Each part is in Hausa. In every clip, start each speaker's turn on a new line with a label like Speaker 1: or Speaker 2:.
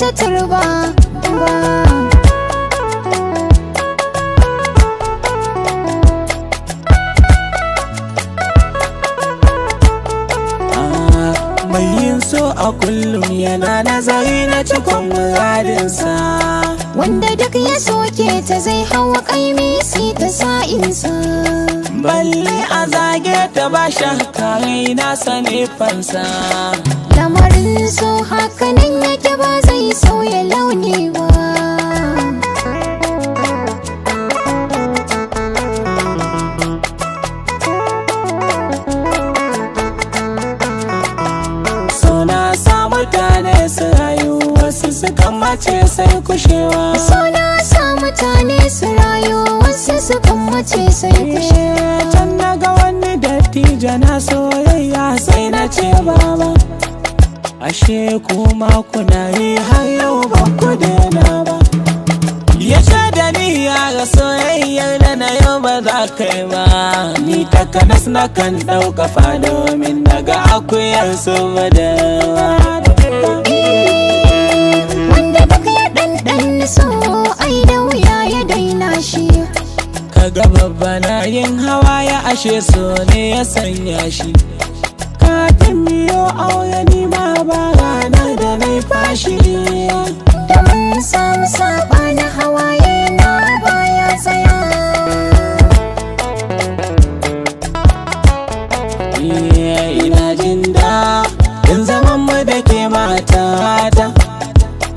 Speaker 1: wata turba ba.
Speaker 2: Mai yin so a kullum yana nazari na cikon muradinsa,
Speaker 1: wanda duk ya soke ta zai hawa kaimi si ta sa'insa.
Speaker 2: balle a zage ta ba shakka raina sane fansa.
Speaker 1: Lamarin so hakanan yake ba zai sauya launi ba.
Speaker 2: Suna sa mutane su rayu, wasu sukan mace sai kushewa.
Speaker 1: Suna sa mutane su rayu, wasu sukan mace sai kushewa.
Speaker 2: Can naga wani dattijo na soyayya sai na ce baba, ashe kuma kuna yi har yau ba ku daina ba. Ya ce da ni yara soyayyar da na yau ba za ka yi ba, ni takanas na kan ɗauka fa domin daga akuyar su badawa.
Speaker 1: Wanda baka ya ɗanɗan so ai da wuya ya daina shi.
Speaker 2: Kaga babba na yin hawa ya ashe so ne ya sanya shi. Kafin miyo aure ni ma ba ranar da na fashi.
Speaker 1: Da mun samu saba na hawaye na baya tsaya.
Speaker 2: Ina jin daɗin zaman mu da ke matata.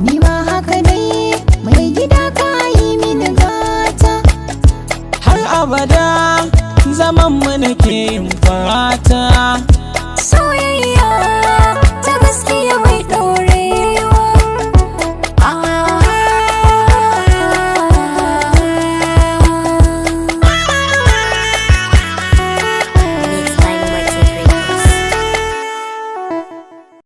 Speaker 1: Ni ma haka dai mai gida ka yi mini gata.
Speaker 2: Har abada zaman mu nake yin fata.